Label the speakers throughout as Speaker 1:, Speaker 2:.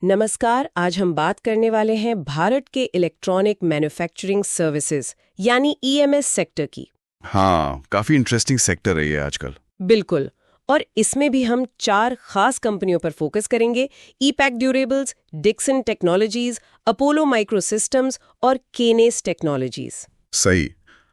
Speaker 1: नमस्कार। आज हम बात करने वाले हैं भारत के इलेक्ट्रॉनिक मैन्युफैक्चरिंग सर्विसेज यानी ईएमएस सेक्टर की।
Speaker 2: हाँ, काफी इंटरेस्टिंग सेक्टर है ये आजकल।
Speaker 1: बिल्कुल। और इसमें भी हम 4 खास कंपनियों पर फोकस करेंगे। Epack Durables, Dixon Technologies, Apollo Microsystems और केनेस टेक्नोलॉजीज।
Speaker 2: सही।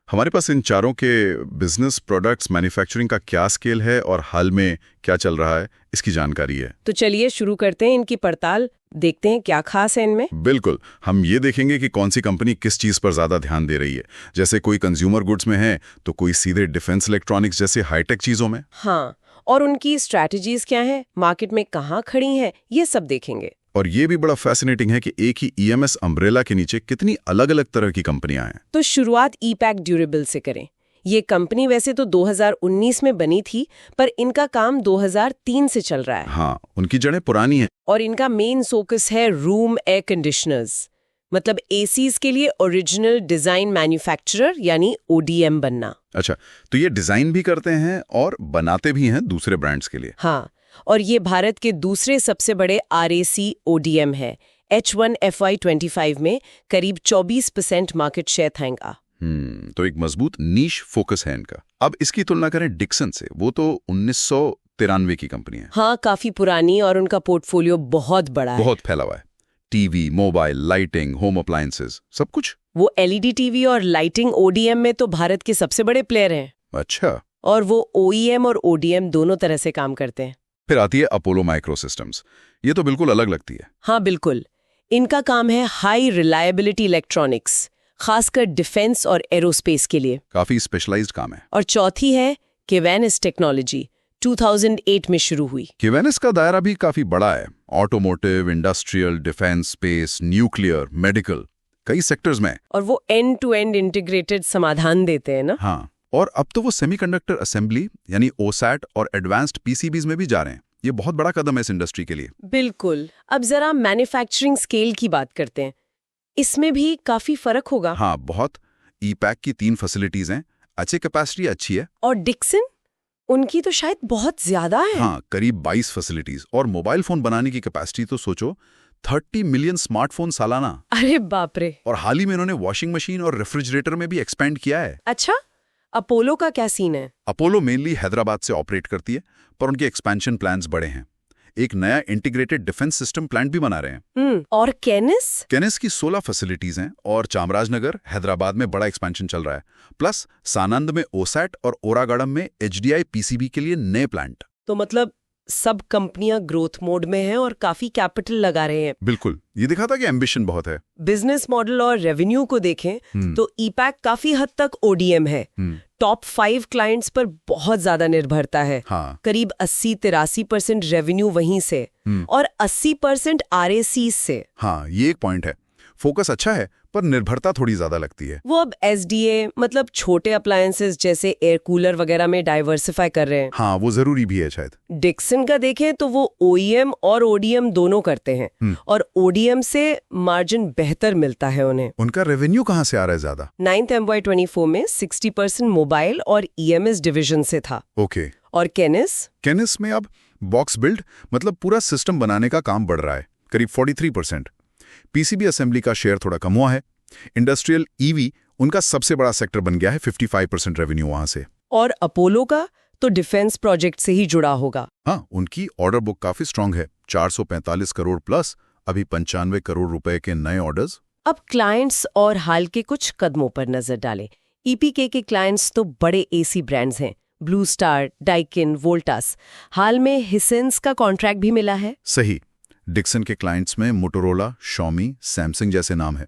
Speaker 2: हमारे पास इन चारों के बिजनेस, प्रोडक्ट्स, मैन्युफैक्चरिंग का क्या स्केल है और हाल में क्या चल रहा है, इसकी जानकारी है।
Speaker 1: तो चलिए शुरू करते हैं इनकी पड़ताल, देखते हैं क्या खास है इनमें।
Speaker 2: बिल्कुल। हम ये देखेंगे कि कौन सी कंपनी किस चीज पर ज्यादा ध्यान दे रही है। जैसे कोई कंज्यूमर गुड्स में है तो कोई सीधे डिफेंस इलेक्ट्रॉनिक्स जैसे हाईटेक चीजों में।
Speaker 1: हाँ, और उनकी स्ट्रैटेजीज क्या हैं, मार्केट में कहाँ खड़ी हैं, ये सब देखेंगे।
Speaker 2: और ये भी बड़ा फैसिनेटिंग है कि एक ही ईएमएस अम्ब्रेला के नीचे कितनी अलग अलग तरह की कंपनियां हैं।
Speaker 1: तो शुरुआत ईपैक ड्यूरेबल से करें। ये कंपनी वैसे तो 2019 में बनी थी, पर इनका काम 2003 से चल रहा है।
Speaker 2: हाँ, उनकी जड़ें पुरानी हैं।
Speaker 1: और इनका मेन फोकस है रूम एयर कंडीशनर्स, मतलब एसीज के लिए ओरिजिनल डिजाइन मैन्युफैक्चरर यानी ओडीएम बनना।
Speaker 2: अच्छा, तो ये डिजाइन भी करते हैं और बनाते भी हैं दूसरे ब्रांड्स के लिए।
Speaker 1: हाँ, और ये भारत के दूसरे सबसे बड़े आरएसी ओडीएम है। H1 FY25 में करीब 24% मार्केट शेयर था इनका।
Speaker 2: तो एक मजबूत नीश फोकस है इनका। अब इसकी तुलना करें डिक्सन से, वो तो 1993 की कंपनी है।
Speaker 1: हाँ, काफी पुरानी, और उनका पोर्टफोलियो बहुत बड़ा है।
Speaker 2: बहुत फैला हुआ है। TV, mobile, lighting, home appliances, सब कुछ।
Speaker 1: वो एलईडी टीवी और लाइटिंग ओडीएम में तो भारत के सबसे बड़े प्लेयर हैं।
Speaker 2: अच्छा।
Speaker 1: और वो ओईएम और ओडीएम दोनों तरह से काम करते हैं।
Speaker 2: फिर आती है अपोलो माइक्रोसिस्टम्स। ये तो बिल्कुल अलग लगती है।
Speaker 1: हाँ बिल्कुल। इनका काम है हाई रिलायबिलिटी इलेक्ट्रॉनिक्स, खासकर डिफेंस और एरोस्पेस के लिए।
Speaker 2: काफी स्पेशलाइज्ड काम है।
Speaker 1: और चौथी है केवेनिस टेक्नोलॉजी, 2008 में शुरू हुई।
Speaker 2: केवेनिस का दायरा भी काफी बड़ा है। Automotive, industrial, defence, space, nuclear, medical, कई सेक्टर्स में।
Speaker 1: और वो एंड टू एंड इंटीग्रेटेड समाधान देते हैं ना।
Speaker 2: हाँ, और अब तो वो सेमीकंडक्टर असेंबली यानी ओसैट और एडवांस्ड पीसीबीज में भी जा रहे हैं। ये बहुत बड़ा कदम है इस इंडस्ट्री के लिए।
Speaker 1: बिल्कुल। अब जरा मैन्युफैक्चरिंग स्केल की बात करते हैं। इसमें भी काफी फर्क होगा।
Speaker 2: हाँ, बहुत। ईपैक की 3 फैसिलिटीज हैं, अच्छी कैपेसिटी अच्छी है।
Speaker 1: और डिक्सन, उनकी तो शायद बहुत ज्यादा है।
Speaker 2: हाँ, करीब 22 फैसिलिटीज। और मोबाइल फोन बनाने की कैपेसिटी तो सोचो, 30 मिलियन स्मार्टफोन सालाना।
Speaker 1: अरे बाप रे।
Speaker 2: और हाल ही में इन्होंने वॉशिंग मशीन और रेफ्रिजरेटर में भी एक्सपेंड किया है।
Speaker 1: अच्छा, अपोलो का क्या सीन है?
Speaker 2: अपोलो मेनली हैदराबाद से ऑपरेट करती है, पर उनके एक्सपेंशन प्लान्स बड़े हैं। एक नया इंटीग्रेटेड डिफेंस सिस्टम प्लांट भी बना रहे हैं।
Speaker 1: और केनिस?
Speaker 2: केनिस की 16 फैसिलिटीज हैं और चामराजनगर, हैदराबाद में बड़ा एक्सपेंशन चल रहा है। प्लस सानंद में ओसैट और ओरागड़म में एचडीआई पीसीबी के लिए नए प्लांट।
Speaker 1: तो मतलब सब कंपनियां ग्रोथ मोड में हैं और काफी कैपिटल लगा रहे हैं।
Speaker 2: बिल्कुल, ये दिखाता कि एम्बिशन बहुत है।
Speaker 1: बिजनेस मॉडल और रेवेन्यू को देखें तो ईपैक काफी हद तक ओडीएम है। टॉप 5 क्लाइंट्स पर बहुत ज्यादा निर्भरता है।
Speaker 2: हाँ।
Speaker 1: करीब 80-83% रेवेन्यू वहीं से और 80% आरएसी से।
Speaker 2: हाँ, ये एक पॉइंट है। फोकस अच्छा है, पर निर्भरता थोड़ी ज्यादा लगती है।
Speaker 1: वो अब एसडीए मतलब छोटे अप्लायंसेस जैसे एयर कूलर वगैरह में डाइवर्सिफाई कर रहे हैं।
Speaker 2: हाँ, वो जरूरी भी है शायद।
Speaker 1: डिक्सन का देखें तो वो ओईएम और ओडीएम दोनों करते हैं और ओडीएम से मार्जिन बेहतर मिलता है उन्हें।
Speaker 2: उनका रेवेन्यू कहाँ से आ रहा है ज्यादा?
Speaker 1: 9th MY24 में 60% मोबाइल और ईएमएस डिवीजन से था।
Speaker 2: ओके।
Speaker 1: और केनिस
Speaker 2: में अब बॉक्स बिल्ड मतलब पूरा सिस्टम बनाने का काम बढ़ रहा है, करीब 43%। पीसीबी असेंबली का शेयर थोड़ा कम हुआ है। इंडस्ट्रियल ईवी उनका सबसे बड़ा सेक्टर बन गया है, 55% रेवेन्यू वहां से।
Speaker 1: और अपोलो का तो डिफेंस प्रोजेक्ट से ही जुड़ा होगा।
Speaker 2: हाँ, उनकी ऑर्डर बुक काफी स्ट्रांग है, 445 करोड़ प्लस, अभी 95 करोड़ रुपए के नए ऑर्डर्स।
Speaker 1: अब क्लाइंट्स और हाल के कुछ कदमों पर नजर डालें। ईपीके के क्लाइंट्स तो बड़े एसी ब्रांड्स हैं, ब्लू स्टार, डाइकिन, वोल्टास। हाल में हिसेंस का कॉन्ट्रैक्ट भी मिला है।
Speaker 2: सही। डिक्सन के क्लाइंट्स में मोटोरोला, शॉमी, सैमसंग जैसे नाम है।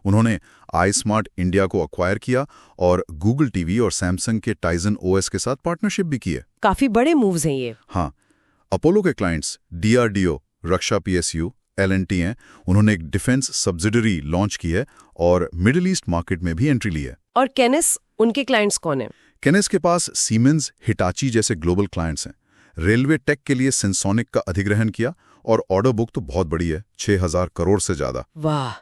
Speaker 2: उन्होंने आई स्मार्ट इंडिया को अक्वायर किया और गूगल टीवी और सैमसंग के टाइजन ओएस के साथ पार्टनरशिप भी की है।
Speaker 1: काफी बड़े मूव्स हैं ये।
Speaker 2: हाँ, अपोलो के क्लाइंट्स डीआरडीओ, रक्षा पीएसयू, एलएनटी हैं। उन्होंने एक डिफेंस सब्सिडरी लॉन्च की है और मिडिल ईस्ट मार्केट में भी एंट्री ली है।
Speaker 1: और केनिस, उनके क्लाइंट्स कौन हैं?
Speaker 2: केनिस के पास सीमेंस, हिटाची जैसे ग्लोबल क्लाइंट्स हैं। रेलवे टेक के लिए सेंसोनिक का अधिग्रहण किया और ऑर्डर बुक तो बहुत बड़ी है, 6000 करोड़ से ज्यादा।
Speaker 1: वाह।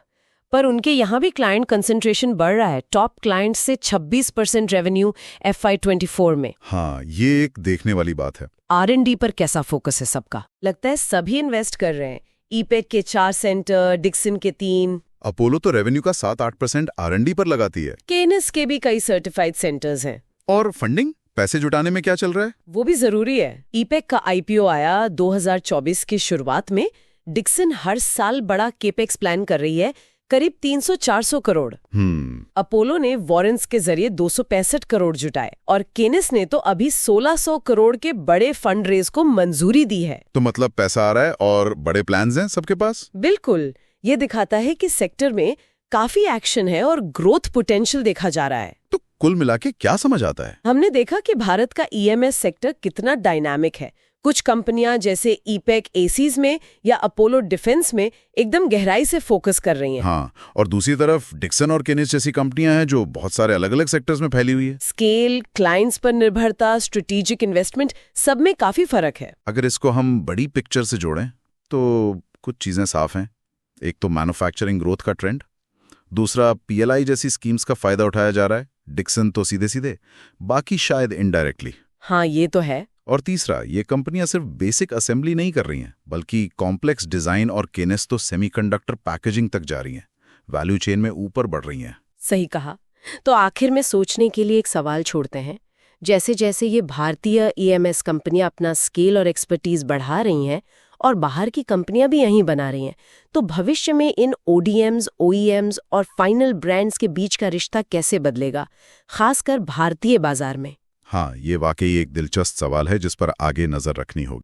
Speaker 1: पर उनके यहाँ भी क्लाइंट कंसंट्रेशन बढ़ रहा है, टॉप क्लाइंट से 26% रेवेन्यू FY24 में।
Speaker 2: हाँ, ये एक देखने वाली बात है।
Speaker 1: R&D पर कैसा फोकस है सबका? लगता है सभी इन्वेस्ट कर रहे हैं। ईपेक के 4 सेंटर, डिक्सन के 3,
Speaker 2: अपोलो तो रेवेन्यू का 7-8% R&D पर लगाती है।
Speaker 1: केनिस के भी कई सर्टिफाइड सेंटर्स हैं।
Speaker 2: और फंडिंग, पैसे जुटाने में क्या चल रहा है?
Speaker 1: वो भी जरूरी है। ईपेक का आईपीओ आया 2024 की शुरुआत में। डिक्सन हर साल बड़ा केपेक्स प्लान कर रही है, करीब 300-400 करोड़। अपोलो ने वॉरेंट्स के जरिए 265 करोड़ जुटाए और केनिस ने तो अभी 1600 करोड़ के बड़े फंड रेज को मंजूरी दी है।
Speaker 2: तो मतलब पैसा आ रहा है और बड़े प्लान्स हैं सबके पास?
Speaker 1: बिल्कुल, ये दिखाता है कि सेक्टर में काफी एक्शन है और ग्रोथ पोटेंशियल देखा जा रहा है।
Speaker 2: तो कुल मिला के क्या समझ आता है?
Speaker 1: हमने देखा कि भारत का ईएमएस सेक्टर कितना डायनामिक है। कुछ कंपनियां जैसे ईपेक एसीज में या अपोलो डिफेंस में एकदम गहराई से फोकस कर रही हैं।
Speaker 2: हाँ, और दूसरी तरफ डिक्सन और केनिस जैसी कंपनियां हैं जो बहुत सारे अलग-अलग सेक्टर्स में फैली हुई है।
Speaker 1: स्केल, क्लाइंट्स पर निर्भरता, स्ट्रेटेजिक इन्वेस्टमेंट, सब में काफी फर्क है।
Speaker 2: अगर इसको हम बड़ी पिक्चर से जोड़ें तो कुछ चीजें साफ हैं। एक तो मैन्युफैक्चरिंग ग्रोथ का ट्रेंड, दूसरा पीएलआई जैसी स्कीम्स का फायदा उठाया जा रहा है। डिक्सन तो सीधे सीधे, बाकी शायद इनडायरेक्टली।
Speaker 1: हाँ, ये तो है।
Speaker 2: और तीसरा, ये कंपनियां सिर्फ बेसिक असेंबली नहीं कर रही हैं, बल्कि कॉम्प्लेक्स डिजाइन और केनिस तो सेमीकंडक्टर पैकेजिंग तक जा रही हैं, वैल्यू चेन में ऊपर बढ़ रही हैं।
Speaker 1: सही कहा। तो आखिर में सोचने के लिए एक सवाल छोड़ते हैं। जैसे जैसे ये भारतीय ईएमएस कंपनियां अपना स्केल और एक्सपर्टीज बढ़ा रही हैं और बाहर की कंपनियां भी यहीं बना रही हैं, तो भविष्य में इन ओडीएम्स, ओईएम्स और फाइनल ब्रांड्स के बीच का रिश्ता कैसे बदलेगा, खासकर भारतीय बाजार में?
Speaker 2: हाँ, ये वाकई एक दिलचस्प सवाल है जिस पर आगे नजर रखनी होगी।